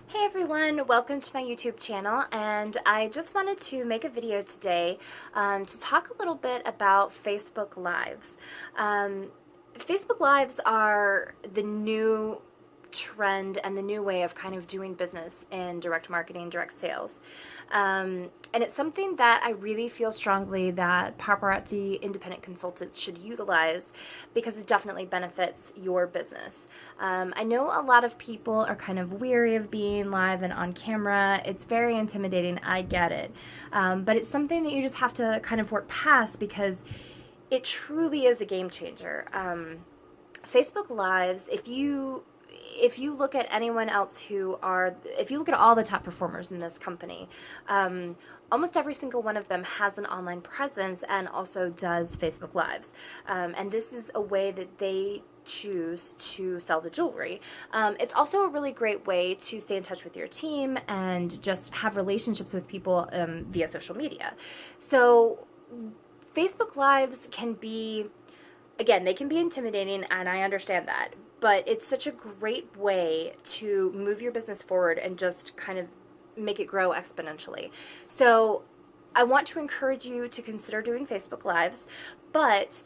Hey everyone, welcome to my YouTube channel, and I just wanted to make a video today to talk a little bit about Facebook Lives. Facebook Lives are the new trend and the new way of kind of doing business in direct marketing, direct sales. And it's something that I really feel strongly that paparazzi independent consultants should utilize because it definitely benefits your business. I know a lot of people are kind of weary of being live and on camera. It's very intimidating, I get it. But it's something that you just have to kind of work past because it truly is a game changer. Facebook Lives, if you look at anyone else if you look at all the top performers in this company, almost every single one of them has an online presence and also does Facebook Lives. And this is a way that they choose to sell the jewelry. It's also a really great way to stay in touch with your team and just have relationships with people via social media. So Facebook Lives can be, again, they can be intimidating, and I understand that, but it's such a great way to move your business forward and just kind of make it grow exponentially. So I want to encourage you to consider doing Facebook Lives, but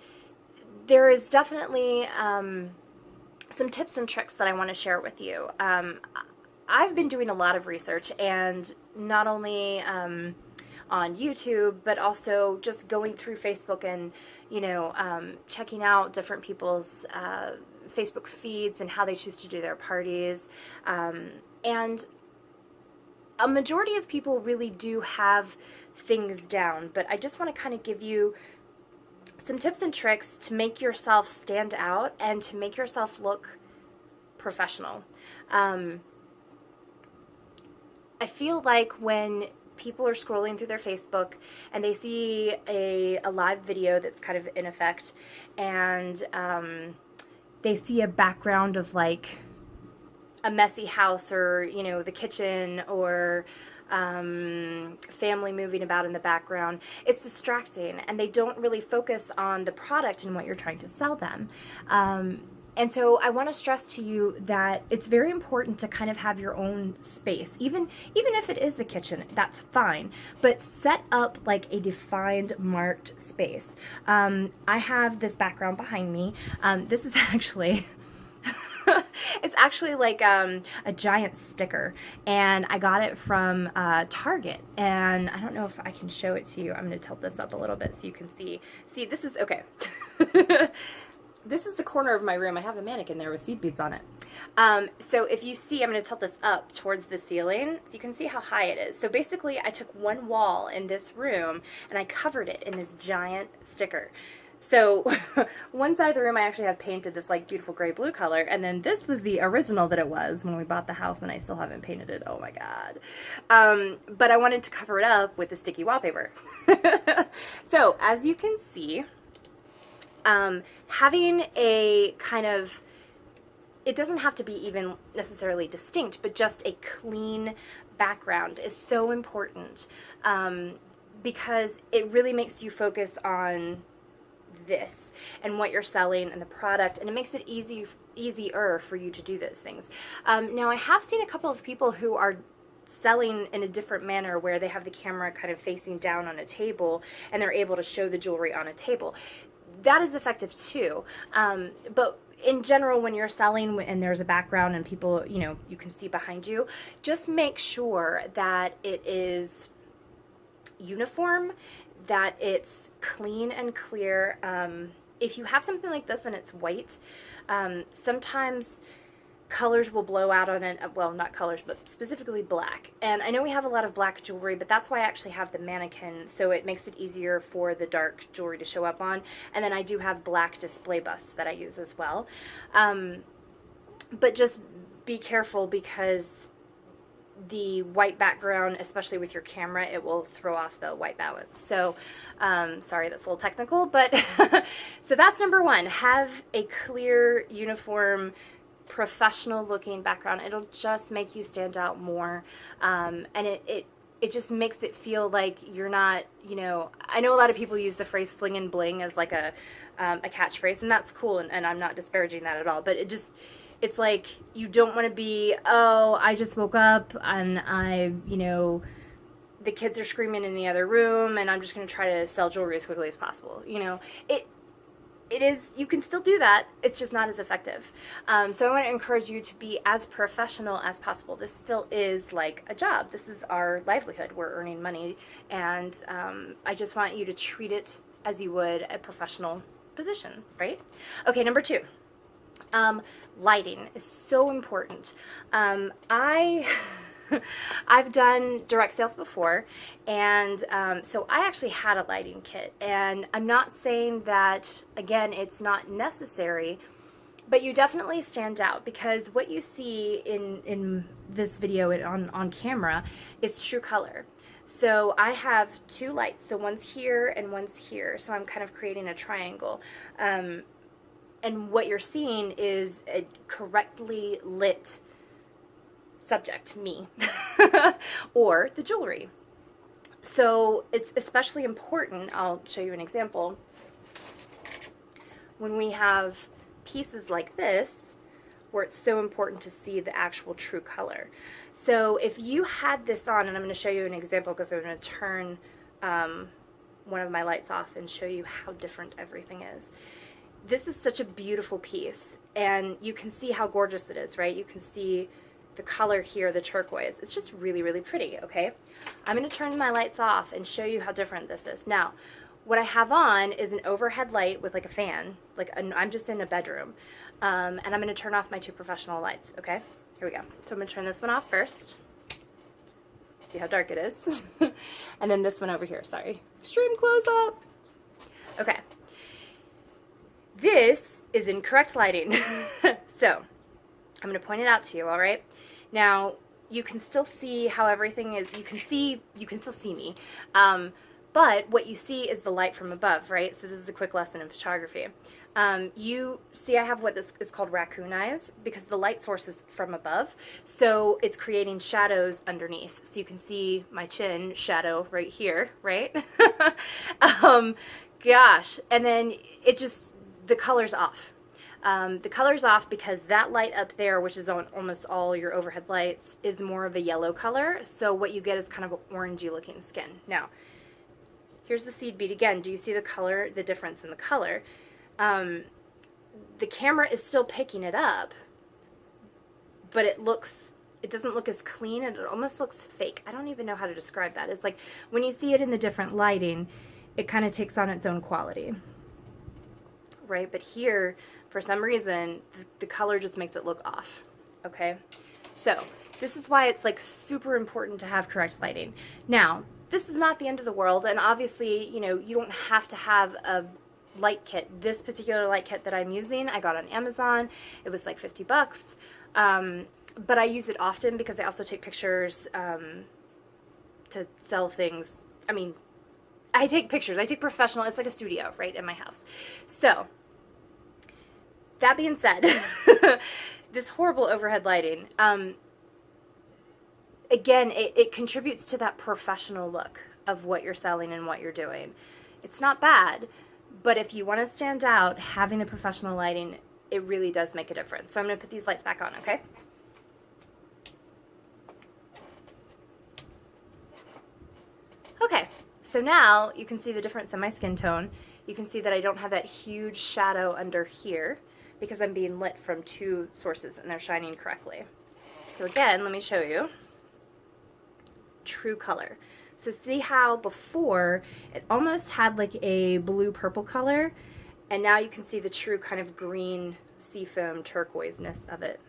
there is definitely some tips and tricks that I want to share with you. I've been doing a lot of research, and not only on YouTube, but also just going through Facebook and, checking out different people's Facebook feeds and how they choose to do their parties. And a majority of people really do have things down, but I just want to kind of give you some tips and tricks to make yourself stand out and to make yourself look professional. I feel like when people are scrolling through their Facebook and they see a live video that's kind of in effect, and they see a background of like a messy house, or the kitchen, or family moving about in the background, it's distracting and they don't really focus on the product and what you're trying to sell them. And so I want to stress to you that it's very important to kind of have your own space. Even if it is the kitchen, that's fine. But set up like a defined, marked space. I have this background behind me. This is actually... it's actually like a giant sticker, and I got it from Target, and I don't know if I can show it to you. I'm going to tilt this up a little bit so you can see. See, this is, okay. This is the corner of my room. I have a mannequin there with seed beads on it. So if you see, I'm going to tilt this up towards the ceiling so you can see how high it is. So basically, I took one wall in this room and I covered it in this giant sticker. So one side of the room I actually have painted this like beautiful gray-blue color, and then this was the original that it was when we bought the house, and I still haven't painted it. Oh my god. But I wanted to cover it up with the sticky wallpaper. So as you can see, having a kind of, it doesn't have to be even necessarily distinct, but just a clean background is so important, because it really makes you focus on this and what you're selling and the product, and it makes it easier for you to do those things. Now I have seen a couple of people who are selling in a different manner where they have the camera kind of facing down on a table and they're able to show the jewelry on a table. That is effective too, but in general, when you're selling and there's a background and people, you can see behind you, just make sure that it is uniform, that it's clean and clear. If you have something like this and it's white, sometimes colors will blow out on it. Well, not colors, but specifically black. And I know we have a lot of black jewelry, but that's why I actually have the mannequin, so it makes it easier for the dark jewelry to show up on. And then I do have black display busts that I use as well. But just be careful, because the white background, especially with your camera, it will throw off the white balance. So sorry, that's a little technical, but so that's number one. Have a clear, uniform, professional looking background. It'll just make you stand out more, and it just makes it feel like you're not, I know a lot of people use the phrase sling and bling as like a catchphrase, and that's cool, and I'm not disparaging that at all, but it just, It's like you don't want to be, oh, I just woke up and the kids are screaming in the other room and I'm just going to try to sell jewelry as quickly as possible. It is, you can still do that, it's just not as effective. So I want to encourage you to be as professional as possible. This still is like a job. This is our livelihood. We're earning money, and I just want you to treat it as you would a professional position, right? Okay, number 2. Lighting is so important. I've done direct sales before, and so I actually had a lighting kit, and I'm not saying that, again, it's not necessary, but you definitely stand out, because what you see in this video on camera is true color. So I have 2 lights, so one's here and one's here, so I'm kind of creating a triangle. And what you're seeing is a correctly lit subject, me, or the jewelry. So it's especially important, I'll show you an example, when we have pieces like this, where it's so important to see the actual true color. So if you had this on, and I'm going to show you an example because I'm going to turn one of my lights off and show you how different everything is. This is such a beautiful piece, and you can see how gorgeous it is, right? You can see the color here, the turquoise. It's just really, really pretty, okay? I'm going to turn my lights off and show you how different this is. Now, what I have on is an overhead light with like a fan. I'm just in a bedroom. And I'm going to turn off my 2 professional lights, okay? Here we go. So I'm going to turn this one off first. See how dark it is? And then this one over here, sorry. Extreme close-up. Okay. This is incorrect lighting. So, I'm going to point it out to you, all right? Now, you can still see how everything is, you can still see me, but what you see is the light from above, right? So this is a quick lesson in photography. You see I have what this is called raccoon eyes, because the light source is from above, so it's creating shadows underneath. So you can see my chin shadow right here, right? Gosh, and then the color's off. The color's off because that light up there, which is on almost all your overhead lights, is more of a yellow color. So what you get is kind of an orangey looking skin. Now, here's the seed bead again. Do you see the color, the difference in the color? The camera is still picking it up, but it doesn't look as clean, and it almost looks fake. I don't even know how to describe that. It's like when you see it in the different lighting, it kind of takes on its own quality, right? But here, for some reason, the color just makes it look off, okay? So this is why it's like super important to have correct lighting. Now, this is not the end of the world, and obviously, you don't have to have a light kit. This particular light kit that I'm using, I got on Amazon. It was like 50 bucks, but I use it often because I also take pictures to sell things. I mean, I take pictures. I take professional. It's like a studio, right, in my house. So, that being said, this horrible overhead lighting, again, it contributes to that professional look of what you're selling and what you're doing. It's not bad, but if you want to stand out, having the professional lighting, it really does make a difference. So I'm going to put these lights back on, okay? Okay, so now you can see the difference in my skin tone. You can see that I don't have that huge shadow under here, because I'm being lit from 2 sources and they're shining correctly. So again, let me show you true color. So see how before it almost had like a blue-purple color, and now you can see the true kind of green seafoam turquoise-ness of it.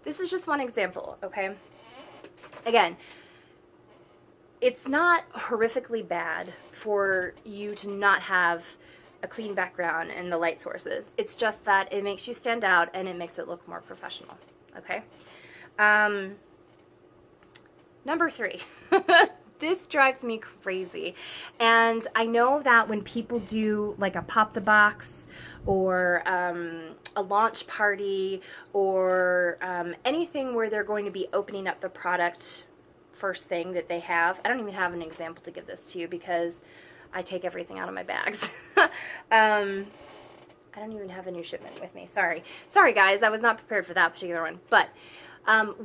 This is just one example, okay? Again, it's not horrifically bad for you to not have a clean background and the light sources. It's just that it makes you stand out and it makes it look more professional, okay? Number 3. This drives me crazy. And I know that when people do like a pop the box or a launch party or anything where they're going to be opening up the product first thing that they have, I don't even have an example to give this to you because I take everything out of my bags. I don't even have a new shipment with me. Sorry guys, I was not prepared for that particular one. But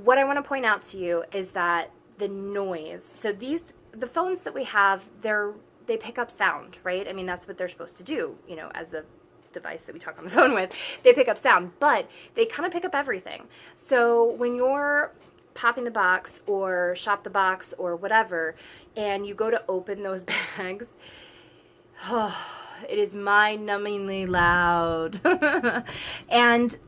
what I want to point out to you is that the noise. So the phones that we have, they pick up sound, right? I mean, that's what they're supposed to do, you know, as a device that we talk on the phone with. They pick up sound, but they kind of pick up everything. So when you're popping the box or shop the box or whatever, and you go to open those bags, oh, it is mind-numbingly loud. And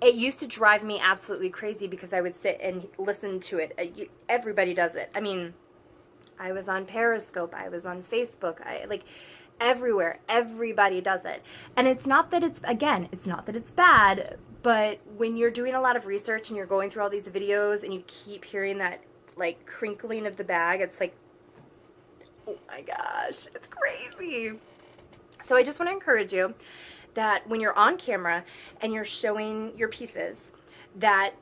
it used to drive me absolutely crazy because I would sit and listen to it. Everybody does it. I mean, I was on Periscope, I was on Facebook, everywhere, everybody does it. And it's not that it's bad, but when you're doing a lot of research and you're going through all these videos and you keep hearing that, like, crinkling of the bag, it's like, oh my gosh, it's crazy. So I just want to encourage you that when you're on camera and you're showing your pieces, that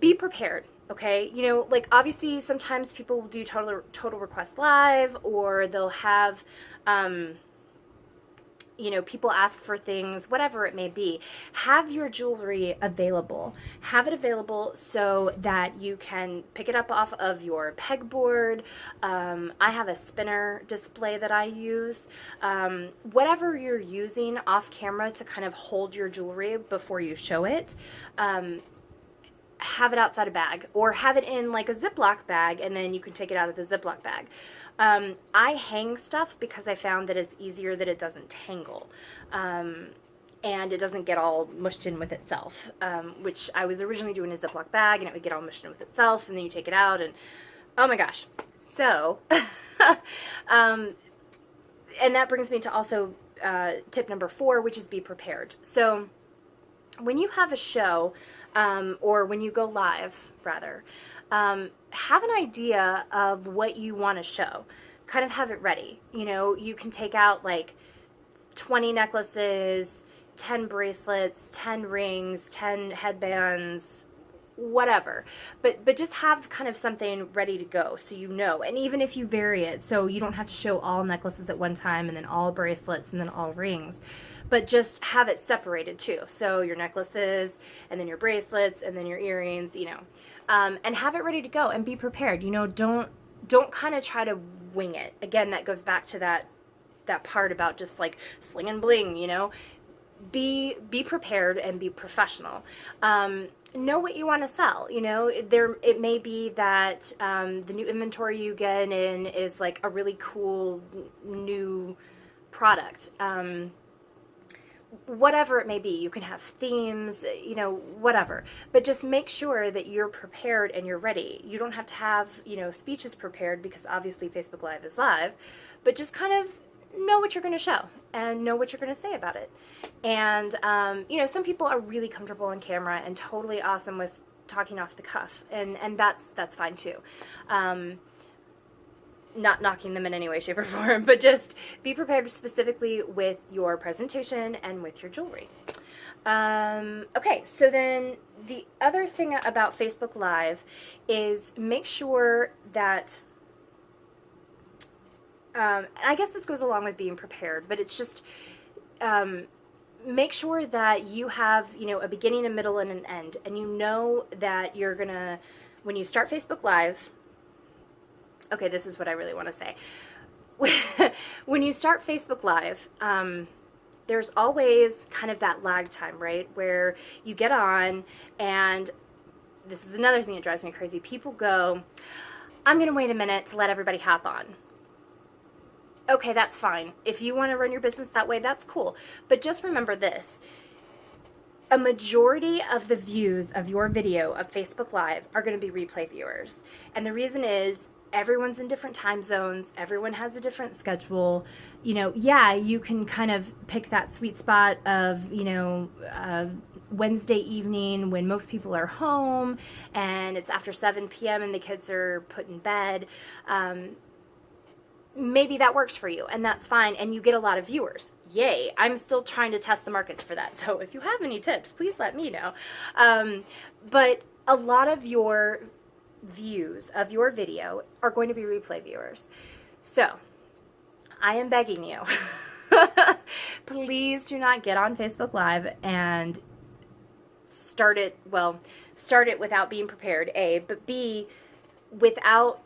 be prepared, okay? You know, like, obviously sometimes people will do total request live, or they'll have you know, people ask for things, whatever it may be. Have your jewelry available. Have it available so that you can pick it up off of your pegboard. I have a spinner display that I use. Whatever you're using off camera to kind of hold your jewelry before you show it, have it outside a bag, or have it in like a Ziploc bag, and then you can take it out of the Ziploc bag. I hang stuff because I found that it's easier, that it doesn't tangle, and it doesn't get all mushed in with itself, which I was originally doing a Ziploc bag, and it would get all mushed in with itself, and then you take it out, and oh my gosh. So, and that brings me to also tip number 4, which is be prepared. So when you have a show, or when you go live, rather, have an idea of what you want to show. Kind of have it ready. You know, you can take out like 20 necklaces, 10 bracelets, 10 rings, 10 headbands, whatever. But just have kind of something ready to go so you know. And even if you vary it, so you don't have to show all necklaces at one time and then all bracelets and then all rings. But just have it separated too. So your necklaces, and then your bracelets, and then your earrings, you know. And have it ready to go and be prepared. You know, don't kind of try to wing it. Again, that goes back to that part about just like sling and bling, you know. Be prepared and be professional. Know what you want to sell. You know, it may be that the new inventory you get in is like a really cool new product. Whatever it may be, you can have themes, you know, whatever, but just make sure that you're prepared and you're ready. You don't have to have, you know, speeches prepared, because obviously Facebook Live is live, but just kind of know what you're going to show and know what you're going to say about it. And, you know, some people are really comfortable on camera and totally awesome with talking off the cuff, and that's fine too. Not knocking them in any way, shape, or form, but just be prepared specifically with your presentation and with your jewelry. Okay, so then the other thing about Facebook Live is make sure that, I guess this goes along with being prepared, but it's just, make sure that you have, you know, a beginning, a middle, and an end, and you know that you're gonna, when you start Facebook Live, okay, this is what I really want to say. When you start Facebook Live, there's always kind of that lag time, right? Where you get on, and this is another thing that drives me crazy. People go, I'm going to wait a minute to let everybody hop on. Okay, that's fine. If you want to run your business that way, that's cool. But just remember this. A majority of the views of your video of Facebook Live are going to be replay viewers. And the reason is, everyone's in different time zones. Everyone has a different schedule. You know, yeah, you can kind of pick that sweet spot of, you know, Wednesday evening when most people are home and it's after 7 p.m. and the kids are put in bed. Maybe that works for you, and that's fine, and you get a lot of viewers. Yay. I'm still trying to test the markets for that. So if you have any tips, please let me know. But a lot of your views of your video are going to be replay viewers. So I am begging you, please do not get on Facebook Live and start it without being prepared, A, but B, without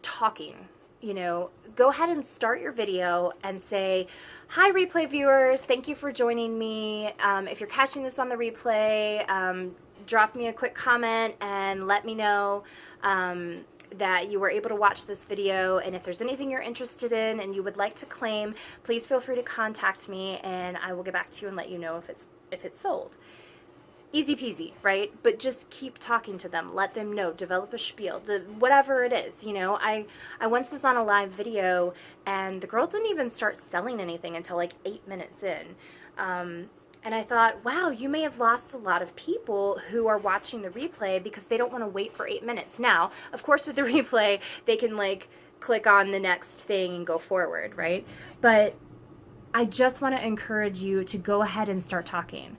talking. You know, go ahead and start your video and say, hi replay viewers, thank you for joining me. If you're catching this on the replay, drop me a quick comment and let me know that you were able to watch this video, and if there's anything you're interested in and you would like to claim, please feel free to contact me and I will get back to you and let you know if it's sold. Easy peasy, right? But just keep talking to them, let them know, develop a spiel, whatever it is. You know, I once was on a live video and the girl didn't even start selling anything until like 8 minutes in. And I thought, wow, you may have lost a lot of people who are watching the replay because they don't want to wait for 8 minutes. Now, of course, with the replay, they can like click on the next thing and go forward, right? But I just want to encourage you to go ahead and start talking.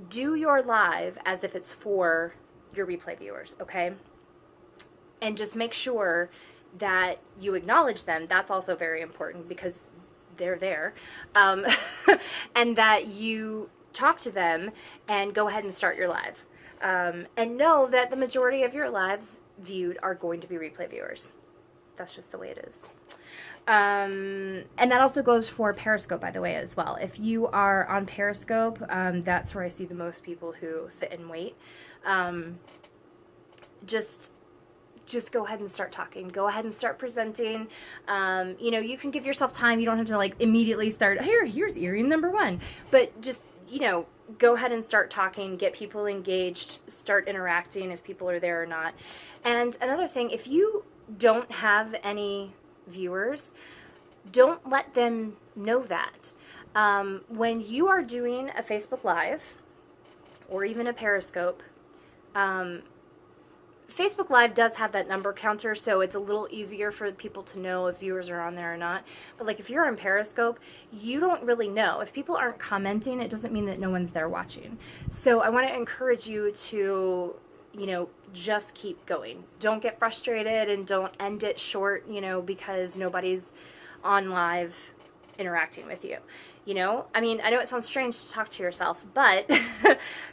Do your live as if it's for your replay viewers, okay? And just make sure that you acknowledge them. That's also very important because they're there. And that you talk to them and go ahead and start your live. And know that the majority of your lives viewed are going to be replay viewers. That's just the way it is. And that also goes for Periscope, by the way, as well. If you are on Periscope, that's where I see the most people who sit and wait. Just go ahead and start talking. Go ahead and start presenting. You know, you can give yourself time. You don't have to like immediately start, here's earring number 1. But just, you know, go ahead and start talking, get people engaged, start interacting if people are there or not. And another thing, if you don't have any viewers, don't let them know that. When you are doing a Facebook Live or even a Periscope, Facebook Live does have that number counter, so it's a little easier for people to know if viewers are on there or not. But like if you're on Periscope, you don't really know. If people aren't commenting, it doesn't mean that no one's there watching. So I want to encourage you to, you know, just keep going. Don't get frustrated and don't end it short, you know, because nobody's on live interacting with you. You know, I mean, I know it sounds strange to talk to yourself, but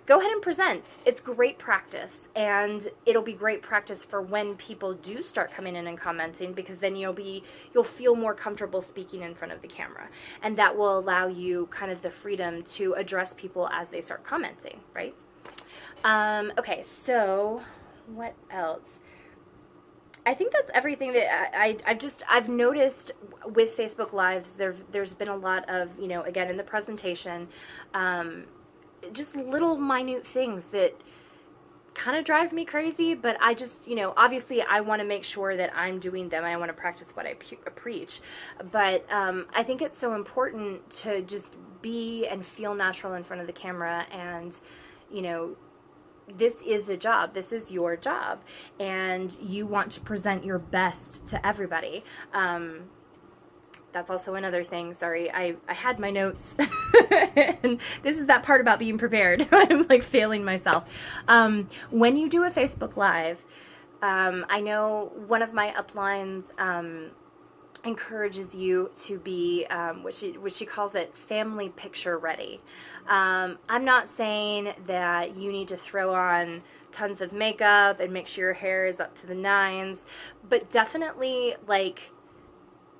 go ahead and present. It's great practice, and it'll be great practice for when people do start coming in and commenting, because then you'll feel more comfortable speaking in front of the camera, and that will allow you kind of the freedom to address people as they start commenting, right? Okay, so what else? I think that's everything that I've noticed with Facebook Lives. There's been a lot of, you know, again, in the presentation, just little minute things that kind of drive me crazy, but I just, you know, obviously I want to make sure that I'm doing them. I want to practice what I preach, but I think it's so important to just be and feel natural in front of the camera, and, you know, this is the job. This is your job, and you want to present your best to everybody. That's also another thing. Sorry, I had my notes, and this is that part about being prepared. I'm like failing myself. When you do a Facebook Live, I know one of my uplines encourages you to be, which she calls it, family picture ready. I'm not saying that you need to throw on tons of makeup and make sure your hair is up to the nines, but definitely like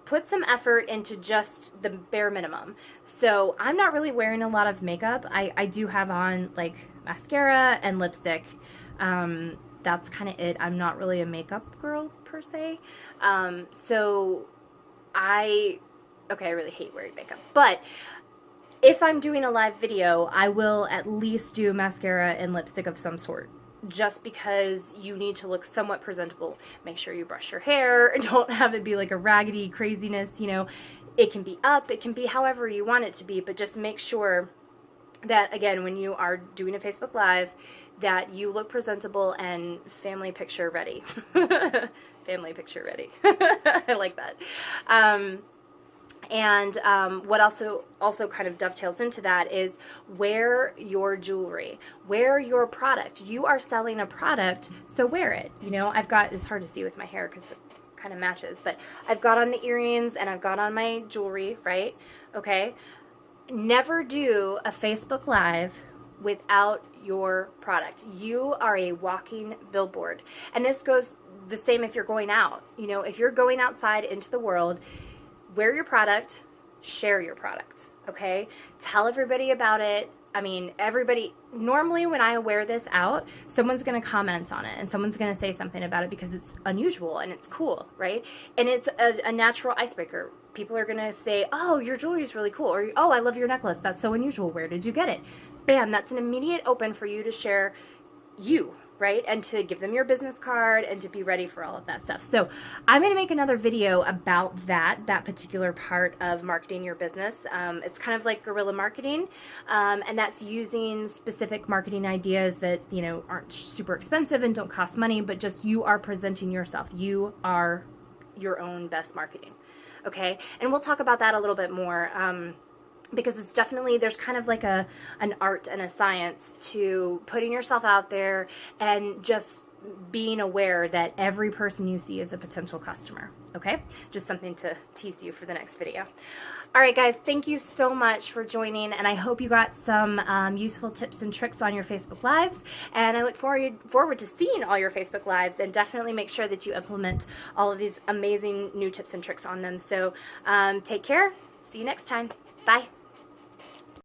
put some effort into just the bare minimum. So I'm not really wearing a lot of makeup. I do have on like mascara and lipstick. That's kind of it. I'm not really a makeup girl per se. So I really hate wearing makeup, but if I'm doing a live video, I will at least do mascara and lipstick of some sort, just because you need to look somewhat presentable. Make sure you brush your hair, don't have it be like a raggedy craziness, you know. It can be up, it can be however you want it to be, but just make sure that, again, when you are doing a Facebook Live, that you look presentable and family picture ready. Family picture ready. I like that. And what also kind of dovetails into that is wear your jewelry, wear your product. You are selling a product, so wear it. You know, it's hard to see with my hair because it kind of matches, but I've got on the earrings and I've got on my jewelry, right? Okay. Never do a Facebook Live without your product. You are a walking billboard. And this goes the same if you're going out. You know, if you're going outside into the world, wear your product, share your product, okay? Tell everybody about it. I mean, everybody, normally when I wear this out, someone's going to comment on it and someone's going to say something about it because it's unusual and it's cool, right? And it's a natural icebreaker. People are going to say, oh, your jewelry is really cool, or oh, I love your necklace. That's so unusual. Where did you get it? Bam, that's an immediate open for you to share you, right? And to give them your business card and to be ready for all of that stuff. So I'm going to make another video about that particular part of marketing your business. It's kind of like guerrilla marketing, and that's using specific marketing ideas that, you know, aren't super expensive and don't cost money, but just you are presenting yourself. You are your own best marketing. Okay. And we'll talk about that a little bit more. Because it's definitely, there's kind of like an art and a science to putting yourself out there and just being aware that every person you see is a potential customer, okay? Just something to tease you for the next video. All right, guys, thank you so much for joining, and I hope you got some useful tips and tricks on your Facebook Lives, and I look forward to seeing all your Facebook Lives, and definitely make sure that you implement all of these amazing new tips and tricks on them. So take care. See you next time. Bye.